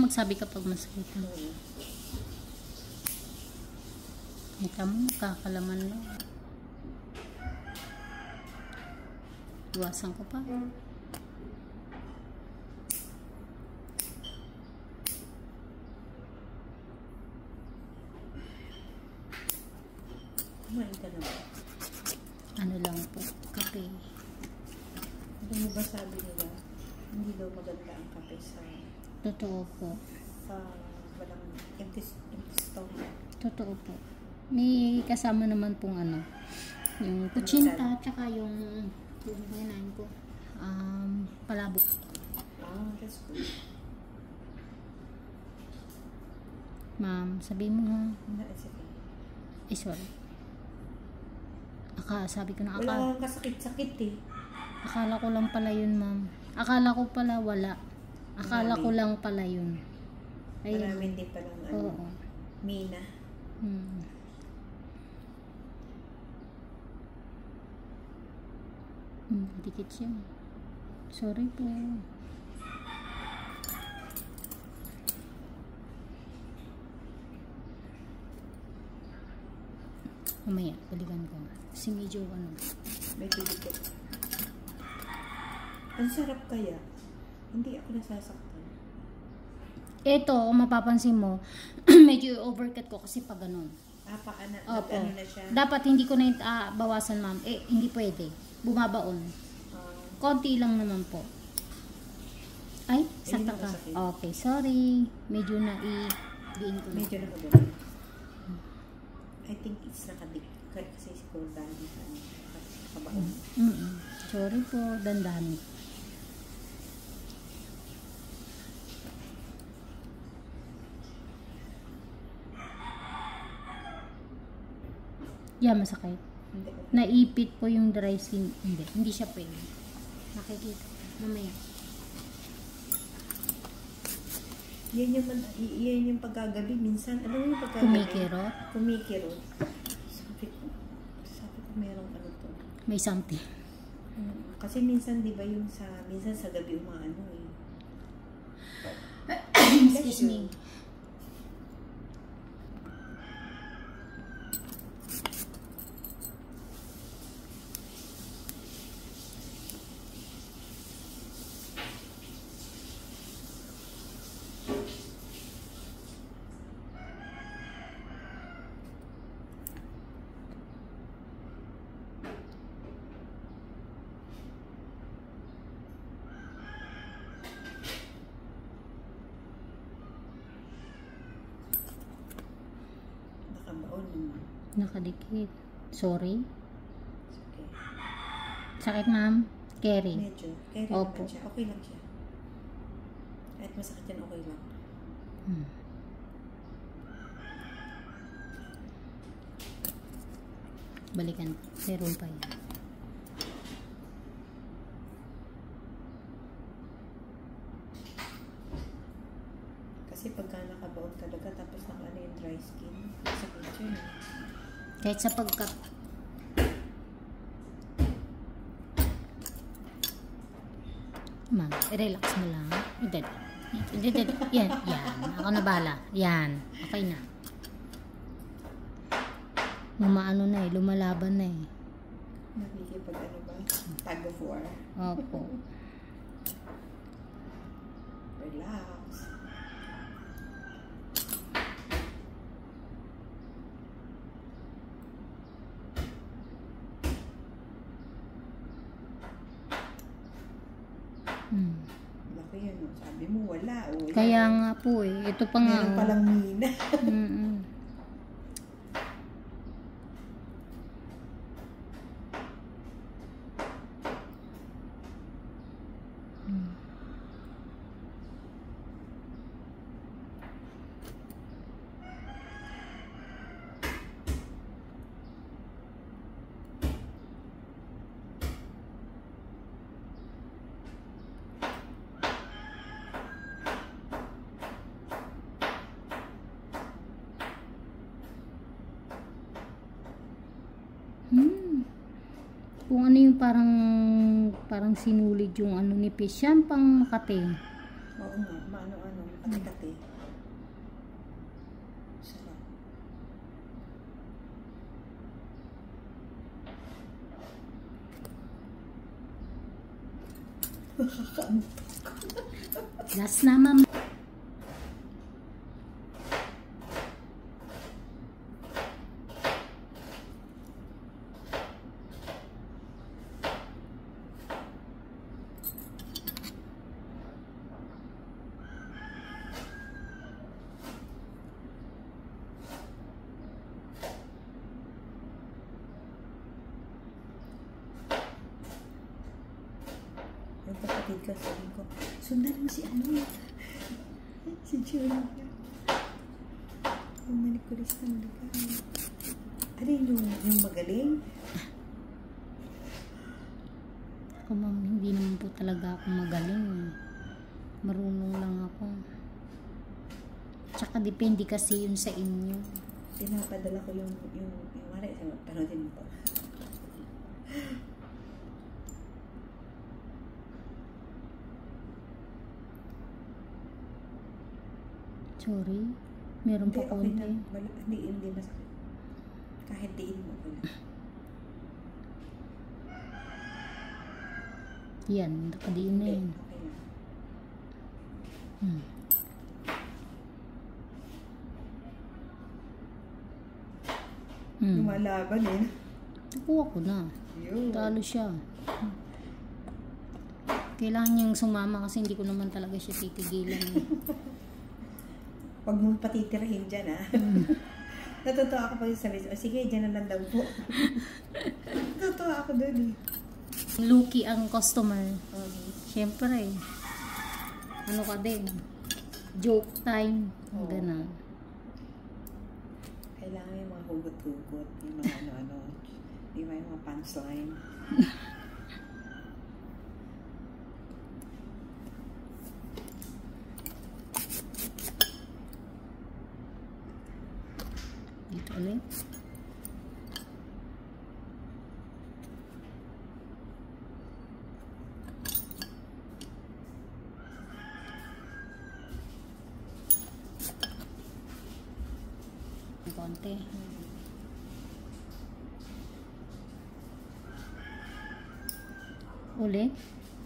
magsabi kapag masakit. Kita mo, kakalaman lang. Iwasan ko pa. Kumain ka na ba? Ano lang po, kape. Ano mo ba sabi nila? Hindi daw maganda ang kape sa Totoo po. walang empty stomach. Totoo po. May kasama naman pong ano, yung kutsinta, tsaka yung kinain ko, palabok. That's good. Ma'am, sabi mo ha. No, it's okay. Sorry. Sabi ko na Wala kang kasakit-sakit eh. akala ko lang pala yun, ma'am. Akala ko pala wala. Akala ko lang pala yun. Ayun. Maraming din palang Oo. Mina. Dikit siya. Sorry po. Mamaya, balikan ko. Kasi medyo ano. May dikit. Ang sarap kaya. Hindi ako nasasaktan. Ito, kung mapapansin mo, medyo overcut ko kasi pag ganun. Opo. Ano na siya? Dapat hindi ko na bawasan, ma'am. Hindi pwede. Bumabaon. Konti lang naman po. Ay, sakta ka. Okay, sorry. Medyo diin ko na. Medyo nakabalik. I think it's nakadikit kasi siguro dahil nakabaon. Sorry po, dandan. Yeah, masakit. Hindi. Naipit po yung dry skin. Hindi siya pwede. Nakikita. Mamaya. Yan yung pagkagabi. Minsan, ano yung pagkagabi? Kumikirot. Sabi ko merong ano to. May something. Kasi minsan, di ba yung minsan sa gabi umaano eh. Excuse me. Nakadikit. Sorry. Okay. Sakit, ma'am? Carry. Medyo. Carry Opo. naman siya. Okay lang siya. Kahit masakit yan, okay lang. Balikan. Meron pa yan. Kasi pagka nakabaon talaga tapos nakano yung dry skin, sakit siya. Kahit sa pagkat ma'am, relax mo lang. Hindi. Yan. Ako na bahala. Yan. Okay na. Lumaano na eh. Lumalaban na eh. Nakikipag ano ba? Tag of war. Opo. Relax. Laki yun. Sabi mo wala. Kaya nga po eh. Ito pa nga. Meron palang mina. Kung ano yung parang sinulid yung ano nipis, yan pang Makati. Oo nga, maano-ano, kati-kati. Sarap. Last na, ma'am. Yung kapatid ko, sabi ko, sundan mo si ano, si Julia. Yung manikulista ng lugar. Ano yung magaling? Ako, ma'am, hindi naman po talaga ako magaling. Marunong lang ako. Tsaka depende kasi yun sa inyo. Pinapadala ko yung wala, panoodin mo po. Sorry. Meron pa Okay konti. na. Hindi masakit. Kahit diin mo ko na. Yan, nakadiin na yun. Okay na. Hmm. Lumalaban eh. Nakuha ko na. Yun. Talo siya. Kailangan niyang sumama kasi hindi ko naman talaga siya titigilan. Huwag mo patitirahin dyan, ha? Natutuwa ako pa yung sabi. Sige, dyan na lang daw po. Natutuwa ako doon, eh. Lucky ang customer. Siyempre. Ano ka din? Joke time. Ganun. Kailangan yung mga hugot-hugot. Yung mga ano-ano. Yung mga punchline. Dito ulit. Konti. Ulit.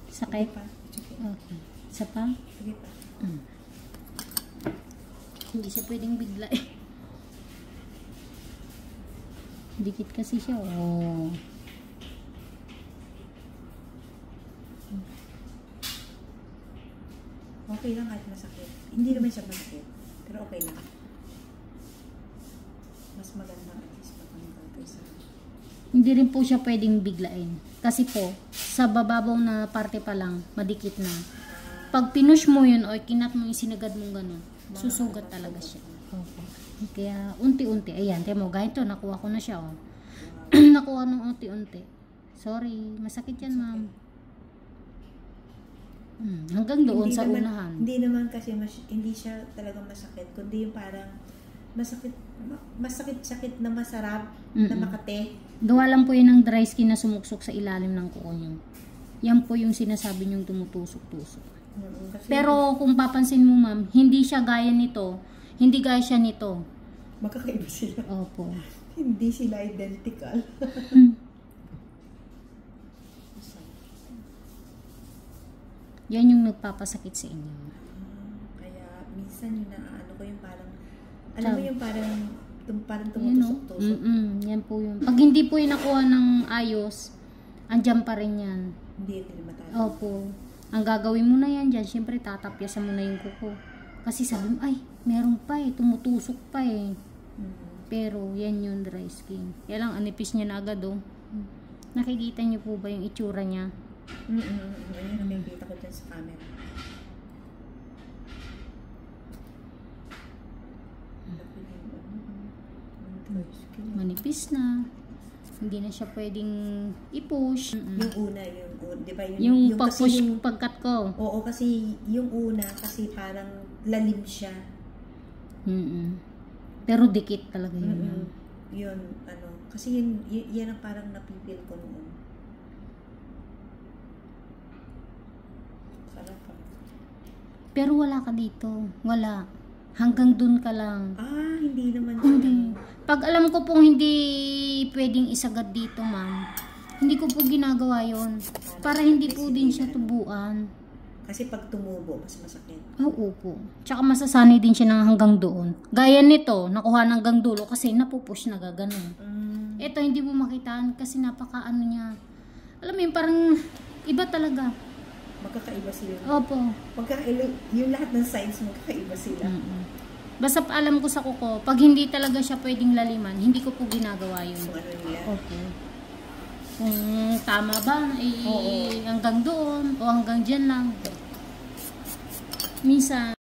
Sakit. Sige pa. Sige. Okay. Isa pa. Sige pa. Hindi siya pwedeng bigla eh. Dikit kasi siya. Oh. Okay lang kahit masakit. Hindi naman siya masakit. Pero okay lang. Mas maganda at least patanggal kaysa. Hindi rin po siya pwedeng biglain. Kasi po, sa bababaw na parte pa lang, madikit na. Pag pinush mo yun o kinat mo, isinagad mo ganun, susugat talaga siya. Kaya unti-unti. Ayan, tiyan mo, ganito, nakuha ko na siya. Oh. Nakuha nung unti-unti. Sorry, masakit yan, ma'am. Hanggang doon Hindi sa naman, unahan. Hindi naman kasi hindi siya talagang masakit, kundi yung parang masakit na masarap na makate. Gawa lang po yun ng dry skin na sumuksok sa ilalim ng kuko nyo. Yan po yung sinasabi nyong tumutusok-tusok. Pero kung papansin mo, ma'am, hindi siya gaya nito. Hindi gaya siya nito. Magkakaiba sila. Opo. Hindi sila identical. Yan yung nagpapasakit sa inyo. Kaya minsan yung naano ko yung parang, alam mo yung parang tumutusok-tusok. Yan po yun. Pag hindi po yung nakuha ng ayos, andyan pa rin yan. Hindi matalo. Opo. Ang gagawin mo na yan dyan, syempre tatapyasan mo na yung kuko. Kasi sabi mo, ay, meron pa eh, tumutusok pa eh. Pero yan yung dry skin. Kaya lang, anipis niya na agad oh. Nakikita niyo po ba yung itsura niya? Ayun, nakikita ko dyan sa camera. Manipis na. Hindi na siya pwedeng i-push. Yung una, di ba? Yung pag-push, pagkat ko. Oo, kasi yung una, kasi parang lalim siya. Pero dikit talaga yun. Yun, kasi yan ang parang napipil ko noon. Sarap pa. Pero wala ka dito. Wala. Hanggang dun ka lang. Ah, hindi naman. Hindi. Pag alam ko pong hindi pwedeng isagad dito, ma'am, hindi ko po ginagawa yon para hindi po din siya tubuan. Kasi pag tumubo, mas masakit. Oo po. Tsaka masasanay din siya ng hanggang doon. Gaya nito, nakuha ng hanggang dulo kasi napupush na gaganon. Ito, hindi mo makitaan kasi napaka-ano niya. Alam mo yun, parang iba talaga. Magkakaiba sila. Opo. Yung lahat ng sides magkakaiba sila. Basta alam ko sa kuko, pag hindi talaga siya pwedeng laliman, hindi ko po ginagawa yun. So, ano nila? Opo. Kung tama ba, hanggang doon o hanggang dyan lang. Minsan,